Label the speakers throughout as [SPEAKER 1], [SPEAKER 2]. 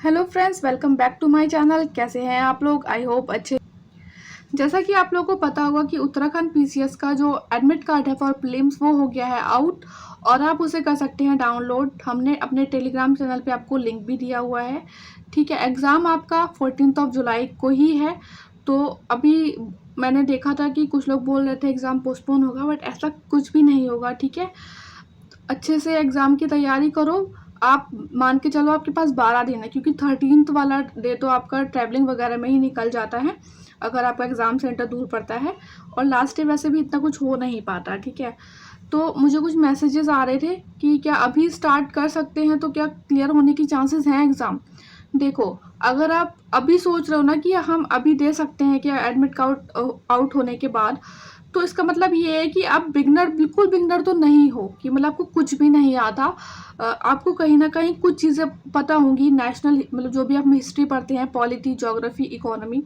[SPEAKER 1] Hello friends, welcome back to my channel. कैसे हैं आप लोग? आई होप अच्छे। जैसा कि आप लोगों को पता होगा कि उत्तराखंड पीसीएस का जो एडमिट कार्ड है फॉर प्रीलिम्स वो हो गया है आउट और आप उसे कर सकते हैं डाउनलोड। हमने अपने टेलीग्राम चैनल पे आपको लिंक भी दिया हुआ है। ठीक है, एग्ज़ाम आपका 14 जुलाई को ही है। तो अभी मैंने देखा था कि कुछ लोग बोल रहे थे एग्ज़ाम पोस्टपोन होगा, बट ऐसा कुछ भी नहीं होगा। ठीक है, अच्छे से एग्ज़ाम की तैयारी करो। आप मान के चलो आपके पास 12 दिन है, क्योंकि 13th वाला डे तो आपका ट्रैवलिंग वगैरह में ही निकल जाता है अगर आपका एग्ज़ाम सेंटर दूर पड़ता है, और लास्ट डे वैसे भी इतना कुछ हो नहीं पाता। ठीक है, तो मुझे कुछ मैसेजेस आ रहे थे कि क्या अभी स्टार्ट कर सकते हैं, तो क्या क्लियर होने की चांसेस हैं एग्ज़ाम। देखो, अगर आप अभी सोच रहे हो ना कि हम अभी दे सकते हैं क्या एडमिट कार्ड आउट होने के बाद, तो इसका मतलब ये है कि आप बिगनर, बिल्कुल बिगनर तो नहीं हो कि मतलब आपको कुछ भी नहीं आता। आपको कहीं ना कहीं कुछ चीज़ें पता होंगी, नेशनल मतलब जो भी आप हिस्ट्री पढ़ते हैं, पॉलिटी, ज्योग्राफी, इकोनॉमी,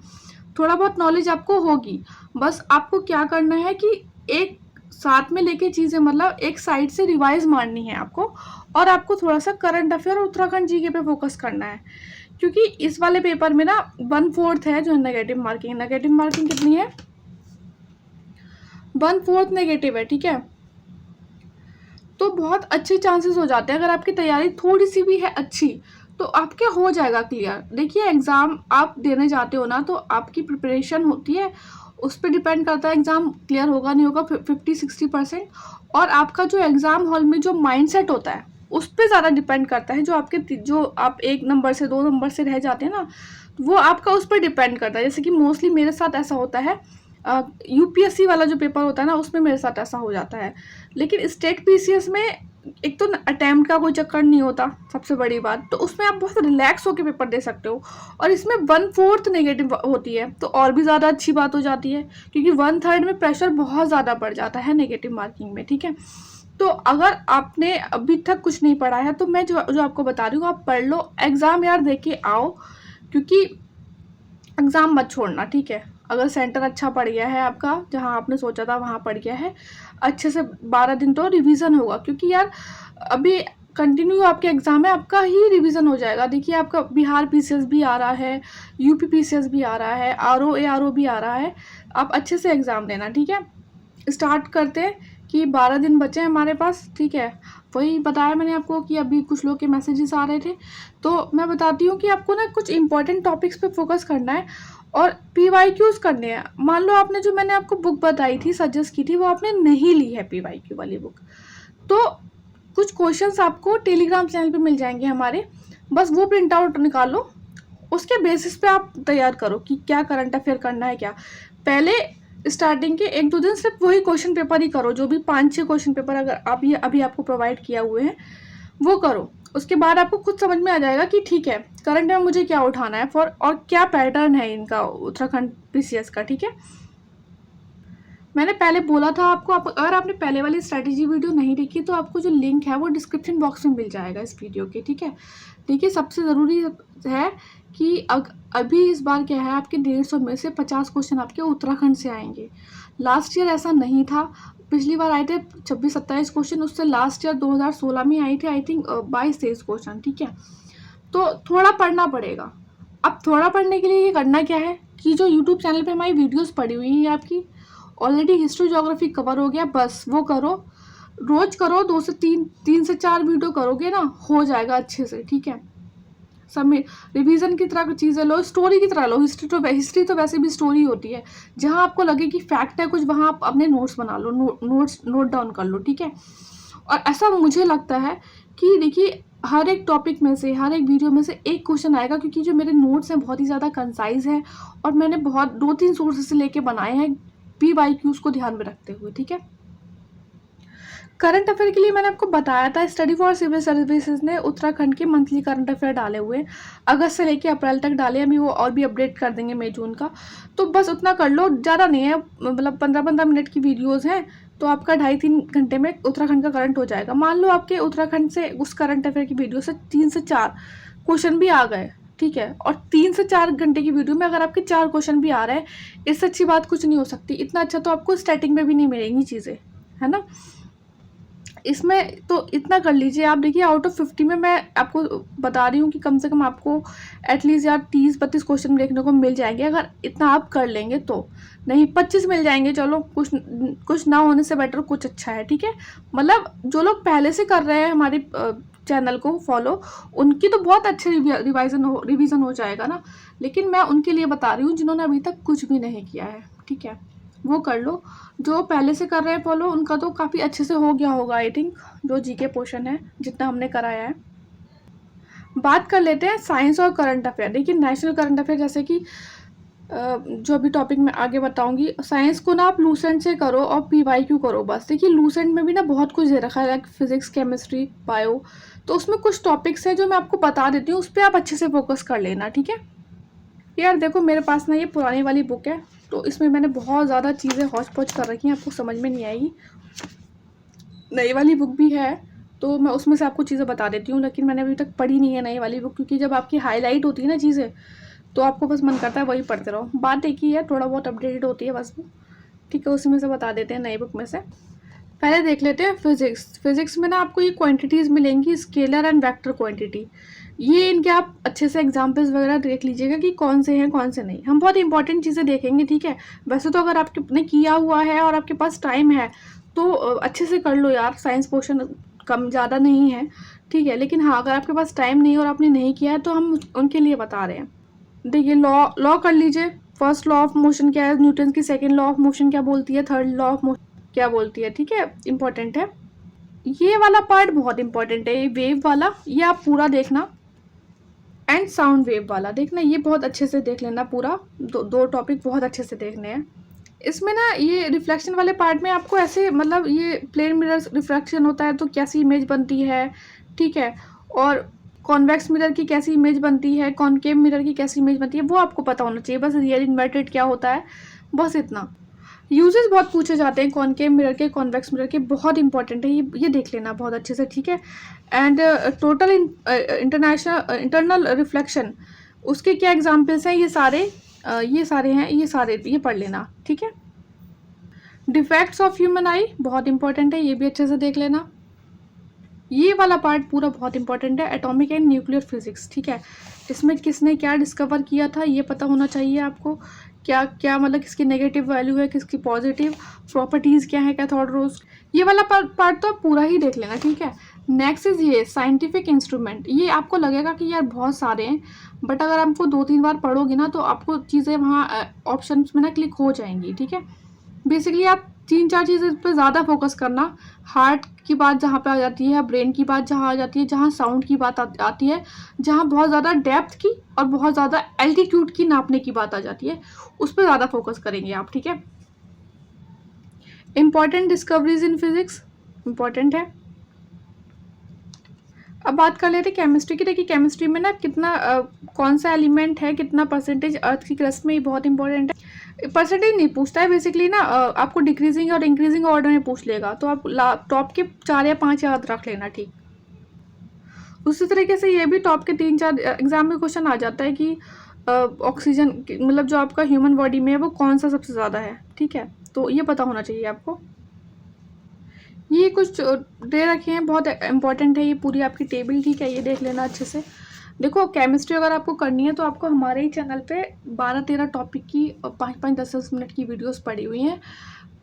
[SPEAKER 1] थोड़ा बहुत नॉलेज आपको होगी। बस आपको क्या करना है कि एक साथ में लेके चीज़ें, मतलब एक साइड से रिवाइज मारनी है आपको, और आपको थोड़ा सा करंट अफेयर और उत्तराखंड जीके पे फोकस करना है। क्योंकि इस वाले पेपर में ना 1/4 है जो नेगेटिव मार्किंग। नेगेटिव मार्किंग कितनी है? 1/4 नेगेटिव है। ठीक है, तो बहुत अच्छे चांसेस हो जाते हैं अगर आपकी तैयारी थोड़ी सी भी है अच्छी, तो आपके हो जाएगा क्लियर। देखिए, एग्ज़ाम आप देने जाते हो ना, तो आपकी प्रिपरेशन होती है, उस पर डिपेंड करता है एग्ज़ाम क्लियर होगा नहीं होगा 50-60%। और आपका जो एग्ज़ाम हॉल में जो माइंडसेट होता है उस पर ज़्यादा डिपेंड करता है। जो आप 1 नंबर से 2 नंबर से रह जाते हैं ना, वो आपका उस पर डिपेंड करता है। जैसे कि मोस्टली मेरे साथ ऐसा होता है, यूपीएससी वाला जो पेपर होता है ना, उसमें मेरे साथ ऐसा हो जाता है। लेकिन स्टेट पीसीएस में एक तो अटेम्प्ट का कोई चक्कर नहीं होता, सबसे बड़ी बात, तो उसमें आप बहुत रिलैक्स होकर पेपर दे सकते हो। और इसमें 1/4 नेगेटिव होती है, तो और भी ज़्यादा अच्छी बात हो जाती है, क्योंकि 1/3 में प्रेशर बहुत ज़्यादा बढ़ जाता है नेगेटिव मार्किंग में। ठीक है, तो अगर आपने अभी तक कुछ नहीं पढ़ा है, तो मैं जो जो आपको बता रही हूँ आप पढ़ लो, एग्ज़ाम यार दे के आओ, क्योंकि एग्ज़ाम मत छोड़ना। ठीक है, अगर सेंटर अच्छा पड़ गया है आपका, जहाँ आपने सोचा था वहाँ पड़ गया है, अच्छे से 12 दिन तो रिवीजन होगा, क्योंकि यार अभी कंटिन्यू आपके एग्ज़ाम है, आपका ही रिवीजन हो जाएगा। देखिए, आपका बिहार पीसीएस भी आ रहा है, यूपी पीसीएस भी आ रहा है, आरओ भी आ रहा है। आप अच्छे से एग्ज़ाम देना। ठीक है, स्टार्ट करते हैं कि 12 दिन बचे हैं हमारे पास। ठीक है, वही बताया मैंने आपको कि अभी कुछ लोग के मैसेजेस आ रहे थे, तो मैं बताती हूँ कि आपको ना कुछ इंपॉर्टेंट टॉपिक्स पे फोकस करना है और पीवाईक्यूज करने हैं। मान लो आपने जो मैंने आपको बुक बताई थी, सजेस्ट की थी, वो आपने नहीं ली है पीवाईक्यू वाली बुक, तो कुछ क्वेश्चंस आपको टेलीग्राम चैनल पे मिल जाएंगे हमारे, बस वो प्रिंट आउट निकालो, उसके बेसिस पे आप तैयार करो कि क्या करंट अफेयर करना है। क्या पहले स्टार्टिंग के 1-2 दिन सिर्फ वही क्वेश्चन पेपर ही करो, जो भी 5-6 क्वेश्चन पेपर अगर आप ये अभी आपको प्रोवाइड किया हुए हैं वो करो। उसके बाद आपको खुद समझ में आ जाएगा कि ठीक है, करंट में मुझे क्या उठाना है फॉर, और क्या पैटर्न है इनका उत्तराखंड पीसीएस का। ठीक है, मैंने पहले बोला था आपको, अगर आपने पहले वाली स्ट्रैटेजी वीडियो नहीं देखी, तो आपको जो लिंक है वो डिस्क्रिप्शन बॉक्स में मिल जाएगा इस वीडियो के। ठीक है, देखिए, सबसे ज़रूरी है कि अभी इस बार क्या है, आपके 150 में से 50 क्वेश्चन आपके उत्तराखंड से आएंगे। लास्ट ईयर ऐसा नहीं था, पिछली बार आए थे 26-27 क्वेश्चन, उससे लास्ट ईयर 2016 में आई थे आई थिंक 22-23 क्वेश्चन। ठीक है, तो थोड़ा पढ़ना पड़ेगा। अब थोड़ा पढ़ने के लिए ये करना क्या है कि जो यूट्यूब चैनल पे हमारी वीडियोस पड़ी हुई हैं आपकी, ऑलरेडी हिस्ट्री ज्योग्राफी कवर हो गया, बस वो करो, रोज करो, 2 से 4 वीडियो करोगे ना, हो जाएगा अच्छे से। ठीक है, सब में रिवीजन की तरह चीज़ें लो, स्टोरी की तरह लो। हिस्ट्री तो वैसे भी स्टोरी होती है, जहाँ आपको लगे कि फैक्ट है कुछ, वहाँ आप अपने नोट्स बना लो, नोट डाउन कर लो। ठीक है, और ऐसा मुझे लगता है कि देखिए, हर एक टॉपिक में से, हर एक वीडियो में से एक क्वेश्चन आएगा, क्योंकि जो मेरे नोट्स हैं बहुत ही ज़्यादा कंसाइज हैं, और मैंने बहुत 2-3 सोर्सेस से लेके बनाए हैं पीवाईक्यूज को ध्यान में रखते हुए। ठीक है, करंट अफेयर के लिए मैंने आपको बताया था, स्टडी फॉर सिविल सर्विसेज ने उत्तराखंड के मंथली करंट अफेयर डाले हुए हैं, अगस्त से लेके अप्रैल तक डाले, अभी वो और भी अपडेट कर देंगे मई जून का। तो बस उतना कर लो, ज़्यादा नहीं है, मतलब 15-15 मिनट की वीडियोज़ हैं, तो आपका 2.5-3 घंटे में उत्तराखंड का करंट हो जाएगा। मान लो आपके उत्तराखंड से उस करंट अफेयर की वीडियो से 3 से 4 क्वेश्चन भी आ गए। ठीक है, और 3 से 4 घंटे की वीडियो में अगर आपके 4 क्वेश्चन भी आ रहे हैं, इससे अच्छी बात कुछ नहीं हो सकती। इतना अच्छा तो आपको स्टार्टिंग में भी नहीं मिलेंगी चीज़ें, है ना। इसमें तो इतना कर लीजिए आप। देखिए आउट ऑफ 50 में मैं आपको बता रही हूँ कि कम से कम आपको एटलीस्ट यार 30-32 क्वेश्चन देखने को मिल जाएंगे, अगर इतना आप कर लेंगे तो। नहीं 25 मिल जाएंगे, चलो कुछ ना होने से बेटर कुछ अच्छा है, ठीक है। मतलब जो लोग पहले से कर रहे हैं हमारे चैनल को फॉलो, उनकी तो बहुत अच्छे रिवीजन हो जाएगा ना। लेकिन मैं उनके लिए बता रही हूँ जिन्होंने अभी तक कुछ भी नहीं किया है, ठीक है, वो कर लो। जो पहले से कर रहे हैं फॉलो, उनका तो काफ़ी अच्छे से हो गया होगा आई थिंक, जो जीके पोर्शन है जितना हमने कराया है। बात कर लेते हैं साइंस और करंट अफेयर। देखिए नेशनल करंट अफेयर, जैसे कि जो अभी टॉपिक मैं आगे बताऊंगी, साइंस को ना आप लूसेंट से करो और PYQ करो बस। देखिए लूसेंट में भी ना बहुत कुछ दे रखा है, लाइक फिजिक्स, केमिस्ट्री, बायो, तो उसमें कुछ टॉपिक्स हैं जो मैं आपको बता देती हूँ, उस पर आप अच्छे से फोकस कर लेना, ठीक है। यार देखो मेरे पास ना ये पुरानी वाली बुक है, तो इसमें मैंने बहुत ज़्यादा चीज़ें हौच पौच कर रखी हैं, आपको समझ में नहीं आएगी। नई वाली बुक भी है तो मैं उसमें से आपको चीज़ें बता देती हूँ, लेकिन मैंने अभी तक पढ़ी नहीं है नई वाली बुक, क्योंकि जब आपकी हाईलाइट होती है ना चीज़ें, तो आपको बस मन करता है वही पढ़ते रहो। बात एक ही है, थोड़ा बहुत अपडेटेड होती है बस वो, ठीक है। उसी में से बता देते हैं नई बुक में से। पहले देख लेते हैं फिजिक्स। फिजिक्स में ना आपको ये क्वांटिटीज़ मिलेंगी, स्केलर एंड वेक्टर क्वांटिटी। ये इनके आप अच्छे से एग्जाम्पल्स वगैरह देख लीजिएगा कि कौन से हैं कौन से नहीं। हम बहुत इंपॉर्टेंट चीज़ें देखेंगे, ठीक है। वैसे तो अगर आपने किया हुआ है और आपके पास टाइम है तो अच्छे से कर लो यार, साइंस पोर्शन कम ज़्यादा नहीं है, ठीक है। लेकिन हाँ, अगर आपके पास टाइम नहीं है और आपने नहीं किया है तो हम उनके लिए बता रहे हैं। देखिए लॉ कर लीजिए। फर्स्ट लॉ ऑफ मोशन क्या है, न्यूटन की सेकंड लॉ ऑफ मोशन क्या बोलती है, थर्ड लॉ ऑफ मोशन क्या बोलती है, ठीक है, इंपॉर्टेंट है। ये वाला पार्ट बहुत इंपॉर्टेंट है, ये वेव वाला, ये आप पूरा देखना। एंड साउंड वेव वाला देखना, ये बहुत अच्छे से देख लेना पूरा। दो टॉपिक बहुत अच्छे से देखने हैं इसमें ना। ये रिफ्लेक्शन वाले पार्ट में आपको ऐसे, मतलब ये प्लेन मिरर रिफ्लेक्शन होता है तो कैसी इमेज बनती है, ठीक है, और कॉन्वेक्स मिरर की कैसी इमेज बनती है, कॉनकेव मिरर की कैसी इमेज बनती है, वो आपको पता होना चाहिए बस। रियल इन्वर्टेड क्या होता है, बस इतना। यूजेस बहुत पूछे जाते हैं कॉनकेव मिरर के, कॉन्वेक्स मिरर के, बहुत इंपॉर्टेंट है ये देख लेना बहुत अच्छे से, ठीक है। एंड टोटल इंटरनल रिफ्लेक्शन, उसके क्या एग्जाम्पल्स हैं, ये सारे हैं, ये पढ़ लेना, ठीक है। डिफेक्ट्स ऑफ ह्यूमन आई बहुत इंपॉर्टेंट है, ये भी अच्छे से देख लेना। ये वाला पार्ट पूरा बहुत इंपॉर्टेंट है, एटॉमिक एंड न्यूक्लियर फिजिक्स, ठीक है। इसमें किसने क्या डिस्कवर किया था ये पता होना चाहिए आपको। क्या क्या मतलब किसकी नेगेटिव वैल्यू है, किसकी पॉजिटिव, प्रॉपर्टीज़ क्या है कैथोड, ये वाला पार्ट तो आप पूरा ही देख लेना, ठीक है। नेक्स्ट इज ये साइंटिफिक इंस्ट्रूमेंट। ये आपको लगेगा कि यार बहुत सारे हैं, बट अगर आपको 2-3 बार पढ़ोगे ना तो आपको चीज़ें वहाँ ऑप्शन में ना क्लिक हो जाएंगी, ठीक है। बेसिकली आप 3-4 चीज़ें पर ज़्यादा फोकस करना। हार्ट की बात जहाँ पे आ जाती है, ब्रेन की बात जहाँ आ जाती है, जहाँ साउंड की बात आती है, जहाँ बहुत ज़्यादा डेप्थ की और बहुत ज़्यादा एल्टीट्यूड की नापने की बात आ जाती है, उस पर ज़्यादा फोकस करेंगे आप, ठीक है। Important discoveries in physics important है। अब बात कर लेते हैं केमिस्ट्री की। देखिए केमिस्ट्री में ना कितना कौन सा एलिमेंट है, कितना परसेंटेज अर्थ की क्रस्ट में, ये बहुत इंपॉर्टेंट है। परसेंटेज नहीं पूछता है बेसिकली ना, आपको डिक्रीजिंग और इंक्रीजिंग ऑर्डर में पूछ लेगा, तो आप टॉप के 4 या 5 याद रख लेना, ठीक। उसी तरीके से ये भी टॉप के 3-4 एग्जाम में क्वेश्चन आ जाता है कि ऑक्सीजन मतलब जो आपका ह्यूमन बॉडी में है वो कौन सा सबसे ज़्यादा है, ठीक है, तो ये पता होना चाहिए आपको। ये कुछ दे रखे हैं, बहुत इंपॉर्टेंट है ये पूरी आपकी टेबल, ठीक है, ये देख लेना अच्छे से। देखो केमिस्ट्री अगर आपको करनी है तो आपको हमारे ही चैनल पे 12-13 टॉपिक की 5-5, 10-10 मिनट की वीडियोस पड़ी हुई हैं।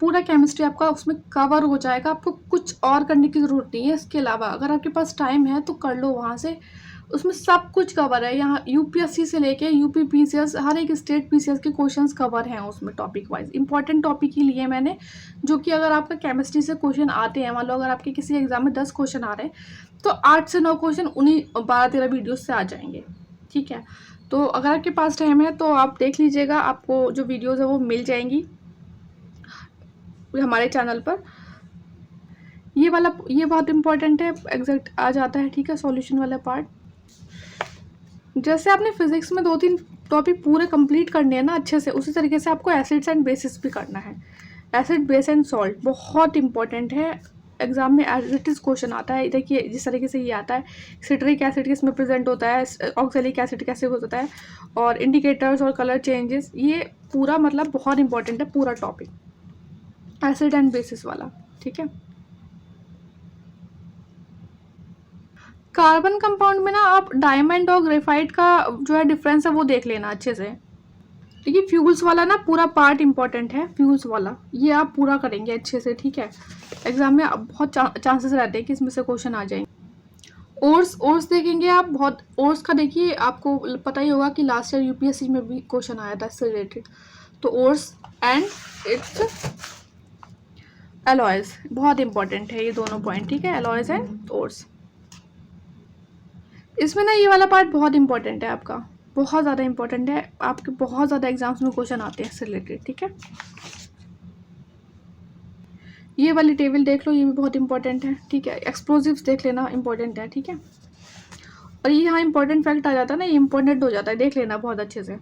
[SPEAKER 1] पूरा केमिस्ट्री आपका उसमें कवर हो जाएगा, आपको कुछ और करने की ज़रूरत नहीं है। इसके अलावा अगर आपके पास टाइम है तो कर लो वहाँ से, उसमें सब कुछ कवर है। यहाँ यूपीएससी से लेके यूपी पीसीएस, हर एक स्टेट पीसीएस के क्वेश्चंस कवर हैं उसमें टॉपिक वाइज। इंपॉर्टेंट टॉपिक ही लिए मैंने, जो कि अगर आपका केमिस्ट्री से क्वेश्चन आते हैं, मान लो अगर आपके किसी एग्जाम में 10 क्वेश्चन आ रहे हैं तो 8 से 9 क्वेश्चन उन्हीं 12-13 वीडियोज से आ जाएंगे, ठीक है। तो अगर आपके पास टाइम है तो आप देख लीजिएगा, आपको जो वीडियोज़ है वो मिल जाएंगी हमारे चैनल पर। ये बहुत इंपॉर्टेंट है, एग्जैक्ट आ जाता है, ठीक है, सॉल्यूशन वाला पार्ट। जैसे आपने फिजिक्स में 2-3 टॉपिक पूरे कंप्लीट करने हैं ना अच्छे से, उसी तरीके से आपको एसिड्स एंड बेसिस भी करना है। एसिड, बेस एंड सॉल्ट बहुत इंपॉर्टेंट है, एग्जाम में एज इट इज़ क्वेश्चन आता है। देखिए जिस तरीके से ये आता है, सिट्रिक एसिड किस में प्रेजेंट होता है, ऑक्सैलिक एसिड कैसे होता है, और इंडिकेटर्स और कलर चेंजेस, ये पूरा मतलब बहुत इंपॉर्टेंट है पूरा टॉपिक, एसिड एंड बेसिस वाला, ठीक है। कार्बन कंपाउंड में ना आप डायमंड और ग्रेफाइट का जो है डिफरेंस है वो देख लेना अच्छे से। देखिए फ्यूल्स वाला ना पूरा पार्ट इंपॉर्टेंट है, फ्यूल्स वाला ये आप पूरा करेंगे अच्छे से, ठीक है। एग्जाम में बहुत चांसेस रहते हैं कि इसमें से क्वेश्चन आ जाएंगे। ओर्स देखेंगे आप, बहुत ओर्स का देखिए आपको पता ही होगा कि लास्ट ईयर यूपीएससी में भी क्वेश्चन आया था इससे रिलेटेड। तो ओर्स एंड इट्स एलॉयज बहुत इंपॉर्टेंट है ये दोनों पॉइंट, ठीक है, एलॉयज एंड ओर्स। इसमें ना ये वाला पार्ट बहुत इंपॉर्टेंट है आपका, बहुत ज़्यादा इंपॉर्टेंट है, आपके बहुत ज़्यादा एग्जाम्स में क्वेश्चन आते हैं इससे रिलेटेड, ठीक है। ये वाली टेबल देख लो, ये भी बहुत इंपॉर्टेंट है, ठीक है। एक्सप्लोजिव्स देख लेना, इंपॉर्टेंट है, ठीक है। और ये यहाँ इंपॉर्टेंट फैक्ट आ जाता है ना, ये इंपॉर्टेंट हो जाता है, देख लेना बहुत अच्छे से।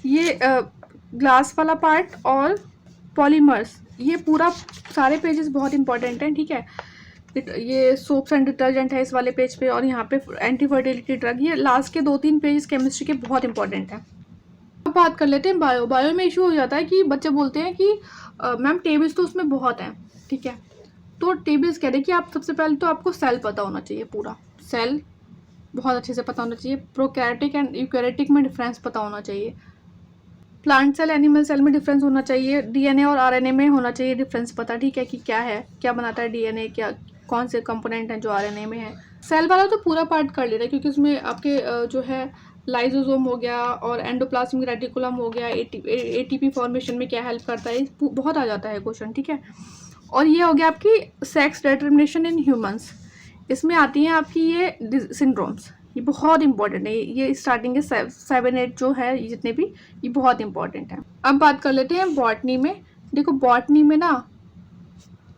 [SPEAKER 1] ये ग्लास वाला पार्ट और पॉलीमर्स, ये पूरा सारे पेजेस बहुत इंपॉर्टेंट हैं, ठीक है। ये सोप्स एंड डिटर्जेंट है इस वाले पेज पे, और यहाँ पे एंटी फर्टिलिटी ड्रग, ये लास्ट के 2-3 पेजेस केमिस्ट्री के बहुत इंपॉर्टेंट हैं। अब बात कर लेते हैं बायो में इशू हो जाता है कि बच्चे बोलते हैं कि मैम टेबल्स तो उसमें बहुत हैं, ठीक है। तो टेबल्स कह रहे हैं कि आप सबसे पहले तो आपको सेल पता होना चाहिए, पूरा सेल बहुत अच्छे से पता होना चाहिए, प्रोकैरियोटिक एंड यूकैरियोटिक में डिफरेंस पता होना चाहिए, प्लांट सेल एनिमल सेल में डिफरेंस होना चाहिए, डीएनए और आरएनए में होना चाहिए डिफरेंस पता, ठीक है, कि क्या है, क्या बनाता है डीएनए, क्या कौन से कंपोनेंट हैं जो आरएनए में है। सेल वाला तो पूरा पार्ट कर ले रहा है क्योंकि उसमें आपके जो है लाइजोसोम हो गया और एंडोप्लाज्मिक रेटिकुलम हो गया, एटीपी फॉर्मेशन में क्या हेल्प करता है, बहुत आ जाता है क्वेश्चन, ठीक है। और ये हो गया आपकी सेक्स डिटर्मिनेशन इन ह्यूमंस, इसमें आती हैं आपकी ये सिंड्रोम्स, ये बहुत इंपॉर्टेंट है, ये स्टार्टिंग के 7-8 जो है जितने भी, ये बहुत इंपॉर्टेंट है। अब बात कर लेते हैं बॉटनी में। देखो बॉटनी में ना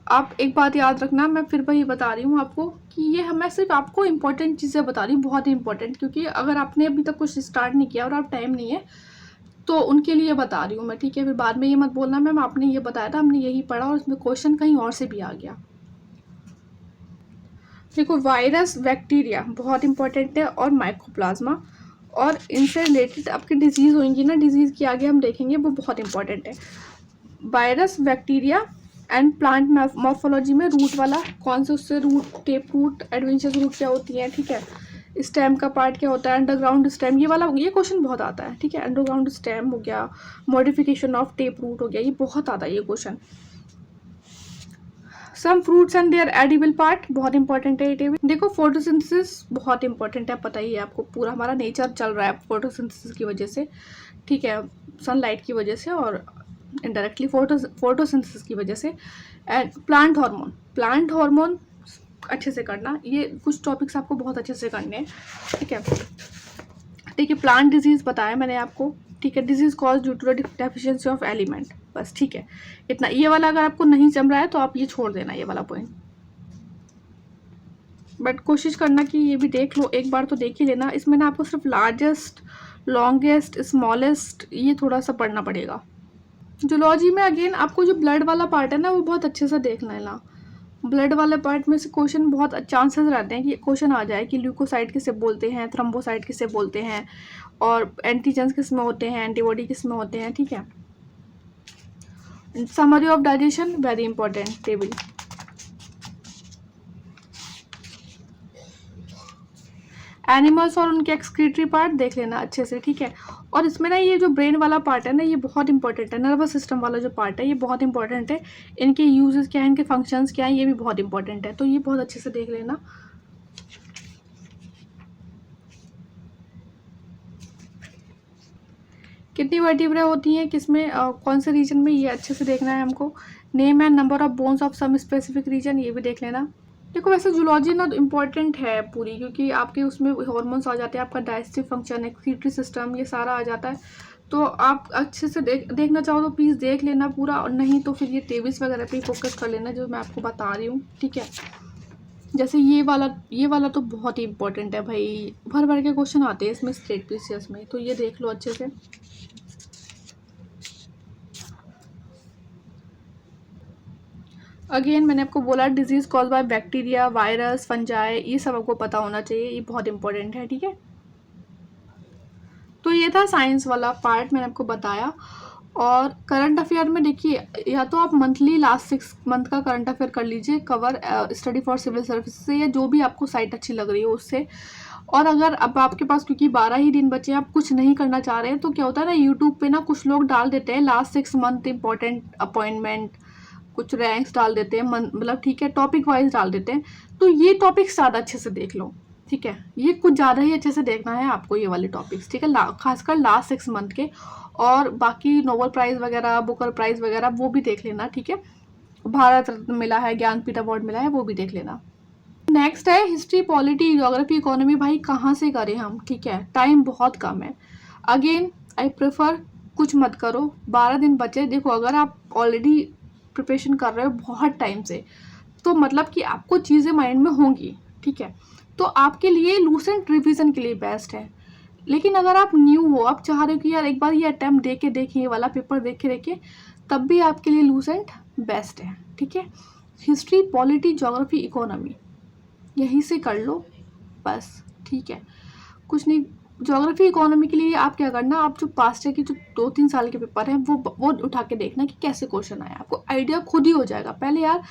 [SPEAKER 1] आप एक बात याद रखना, मैं फिर वही बता रही हूँ आपको कि ये मैं सिर्फ आपको इंपॉर्टेंट चीज़ें बता रही हूँ, बहुत इंपॉर्टेंट, क्योंकि अगर आपने अभी तक कुछ स्टार्ट नहीं किया और आप टाइम नहीं है तो उनके लिए बता रही हूँ मैं, ठीक है। फिर बाद में ये मत बोलना मैम आपने ये बताया था, हमने यही पढ़ा और इसमें क्वेश्चन कहीं और से भी आ गया। देखो वायरस, बैक्टीरिया बहुत इंपॉर्टेंट है, और माइकोप्लाज्मा, और इनसे रिलेटेड आपकी डिजीज़ होंगी ना, डिजीज़ की आगे हम देखेंगे, वो बहुत इंपॉर्टेंट है। Virus, bacteria and plant morphology में रूट वाला कौन से, उससे root, tape root, adventure root क्या होती है, ठीक है। स्टेम का पार्ट क्या होता है, अंडरग्राउंड स्टेम, ये वाला, ये क्वेश्चन बहुत आता है, ठीक है। अंडरग्राउंड स्टेम हो गया, मॉडिफिकेशन ऑफ टेप रूट हो गया, ये बहुत आता है ये question. Some fruits and their edible part, बहुत इंपॉर्टेंट है ये टेबल। देखो फोटोसिंथेसिस बहुत इंपॉर्टेंट है, पता ही है आपको, पूरा हमारा नेचर चल रहा है फोटोसिंथेसिस की वजह से, ठीक है, सनलाइट की वजह से और इनडायरेक्टली फोटोसिंथेसिस की वजह से। एंड प्लांट हार्मोन अच्छे से करना, ये कुछ टॉपिक्स आपको बहुत अच्छे से करने हैं, ठीक है। देखिए प्लांट डिजीज़ बताया मैंने आपको, ठीक है, disease cause due to deficiency of element, बस, ठीक है, इतना। ये वाला अगर आपको नहीं जम रहा है तो आप ये छोड़ देना, ये वाला पॉइंट, बट कोशिश करना कि ये भी देख लो, एक बार तो देख ही लेना। इसमें ना आपको सिर्फ लार्जेस्ट, लॉन्गेस्ट, स्मॉलेस्ट, ये थोड़ा सा पढ़ना पड़ेगा। जूलॉजी में अगेन आपको जो ब्लड वाला पार्ट है ना, वो बहुत अच्छे से देख लेना। ब्लड वाले पार्ट में से क्वेश्चन बहुत चांसेस रहते हैं कि क्वेश्चन आ जाए कि ल्यूकोसाइट किसे बोलते हैं, थ्रोम्बोसाइट किसे बोलते हैं, और एंटीजेंस किस में होते हैं, एंटीबॉडी किस में होते हैं, ठीक है। Summary of digestion very important table. Animals और उनके एक्सक्रीटरी पार्ट देख लेना अच्छे से, ठीक है। और इसमें ना ये जो ब्रेन वाला पार्ट है ना, ये बहुत इंपॉर्टेंट है, नर्वस सिस्टम वाला जो पार्ट है ये बहुत इंपॉर्टेंट है, इनके यूजेस क्या है, इनके फंक्शंस क्या है, ये भी बहुत इंपॉर्टेंट है, तो ये बहुत अच्छे से देख लेना। कितनी वर्टिब्रा होती हैं किसमें, कौन से रीजन में, ये अच्छे से देखना है हमको। Name and number of bones of some specific region, ये भी देख लेना। देखो वैसे जूलॉजी ना तो इम्पॉर्टेंट है पूरी, क्योंकि आपके उसमें हार्मोन्स आ जाते हैं, आपका डाइजेस्टिव फंक्शन, एक्सक्रीटरी सिस्टम, ये सारा आ जाता है। तो आप अच्छे से देखना चाहो तो प्लीज़ देख लेना पूरा, और नहीं तो फिर ये टेबल्स वगैरह पे ही फोकस कर लेना जो मैं आपको बता रही हूँ, ठीक है। जैसे ये वाला तो बहुत ही इंपॉर्टेंट है भाई, भर भर के क्वेश्चन आते हैं इसमें स्टेट पीसीएस में, तो ये देख लो अच्छे से। अगेन मैंने आपको बोला disease cause by bacteria, virus, fungi, ये सब आपको पता होना चाहिए, ये बहुत इंपॉर्टेंट है, ठीक है। तो ये था साइंस वाला पार्ट, मैंने आपको बताया। और करंट अफेयर में देखिए, या तो आप मंथली लास्ट 6 मंथ का करंट अफेयर कर लीजिए cover, study for civil service से, या जो भी आपको साइट अच्छी लग रही हो उससे। और अगर अब आपके पास क्योंकि 12 ही दिन बचे हैं, आप कुछ नहीं करना चाह रहे हैं, तो क्या होता है ना, यूट्यूब पे ना कुछ लोग डाल देते हैं लास्ट 6 मंथ इंपॉर्टेंट अपॉइंटमेंट, कुछ रैंक्स डाल देते हैं, मतलब ठीक है, टॉपिक वाइज डाल देते हैं। तो ये टॉपिक्स ज़्यादा अच्छे से देख लो, ठीक है, ये कुछ ज़्यादा ही अच्छे से देखना है आपको ये वाले टॉपिक्स, ठीक है, खासकर लास्ट 6 मंथ के। और बाकी नोबेल प्राइज़ वगैरह, बुकर प्राइज़ वगैरह वो भी देख लेना, ठीक है, भारत रत्न मिला है, ज्ञानपीठ अवार्ड मिला है, वो भी देख लेना। नेक्स्ट है हिस्ट्री, पॉलिटी, ज्योग्राफी, इकोनॉमी। भाई कहाँ से करें हम, ठीक है, टाइम बहुत कम है। अगेन आई प्रेफर कुछ मत करो, 12 दिन बचे। देखो अगर आप ऑलरेडी प्रिपरेशन कर रहे हो बहुत टाइम से, तो मतलब कि आपको चीज़ें माइंड में होंगी, ठीक है, तो आपके लिए लूसेंट रिवीजन के लिए बेस्ट है। लेकिन अगर आप न्यू हो, आप चाह रहे हो कि यार एक बार ये अटैम्प्ट दे के देखें, ये वाला पेपर देख के देखें, तब भी आपके लिए लूसेंट बेस्ट है, ठीक है। हिस्ट्री, पॉलिटी, ज्योग्राफी, इकोनॉमी यहीं से कर लो बस, ठीक है, कुछ नहीं। ज्योग्राफी, इकोनॉमी के लिए आप क्या करना, आप जो पास्ट के जो 2-3 साल के पेपर हैं वो उठा के देखना कि कैसे क्वेश्चन आया, आपको आइडिया खुद ही हो जाएगा। पहले यार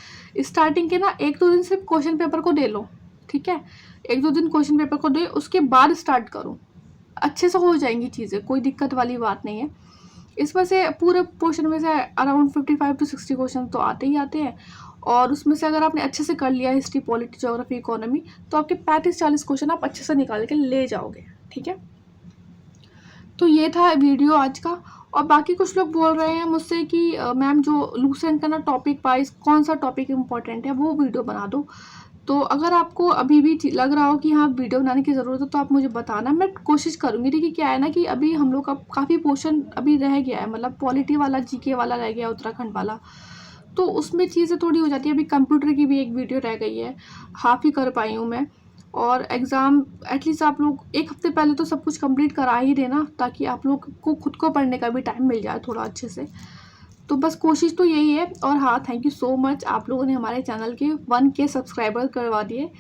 [SPEAKER 1] स्टार्टिंग के ना 1-2 दिन सिर्फ क्वेश्चन पेपर को दे लो, ठीक है, 1-2 दिन क्वेश्चन पेपर को दे, उसके बाद स्टार्ट करो, अच्छे से हो जाएंगी चीज़ें, कोई दिक्कत वाली बात नहीं है। इसमें से पूरे पोर्शन में से अराउंड 55 to 60 क्वेश्चन तो आते ही आते हैं, और उसमें से अगर आपने अच्छे से कर लिया हिस्ट्री, पॉलिटी, ज्योग्राफी, इकोनॉमी, तो आपके 35-40 क्वेश्चन आप अच्छे से निकाल के ले जाओगे, ठीक है। तो ये था वीडियो आज का। और बाकी कुछ लोग बोल रहे हैं मुझसे कि मैम जो लूसेंट का ना टॉपिक वाइज कौन सा टॉपिक इम्पोर्टेंट है वो वीडियो बना दो। तो अगर आपको अभी भी लग रहा हो कि हाँ वीडियो बनाने की ज़रूरत है, तो आप मुझे बताना, मैं कोशिश करूँगी। देखिए क्या है ना कि अभी हम लोग का काफ़ी पोर्शन अभी रह गया है, मतलब पॉलिटी वाला, जीके वाला रह गया, उत्तराखंड वाला, तो उसमें चीज़ें थोड़ी हो जाती है। अभी कंप्यूटर की भी एक वीडियो रह गई है, हाफ़ ही कर पाई हूँ मैं। और एग्ज़ाम एटलीस्ट आप लोग 1 हफ़्ते पहले तो सब कुछ कंप्लीट करा ही देना, ताकि आप लोग को खुद को पढ़ने का भी टाइम मिल जाए थोड़ा अच्छे से। तो बस कोशिश तो यही है। और हाँ, थैंक यू सो मच, आप लोगों ने हमारे चैनल के 1K सब्सक्राइबर करवा दिए,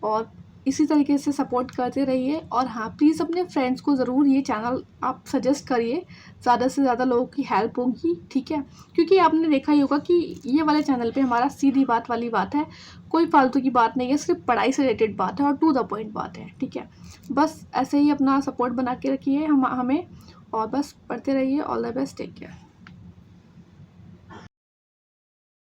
[SPEAKER 1] और इसी तरीके से सपोर्ट करते रहिए। और हाँ, प्लीज़ अपने फ्रेंड्स को ज़रूर ये चैनल आप सजेस्ट करिए, ज़्यादा से ज़्यादा लोगों की हेल्प होगी, ठीक है। क्योंकि आपने देखा ही होगा कि ये वाले चैनल पे हमारा सीधी बात वाली बात है, कोई फालतू की बात नहीं है, सिर्फ पढ़ाई से रिलेटेड बात है और टू द पॉइंट बात है, ठीक है। बस ऐसे ही अपना सपोर्ट बना के रखिए हमें, और बस पढ़ते रहिए। All the best, take care.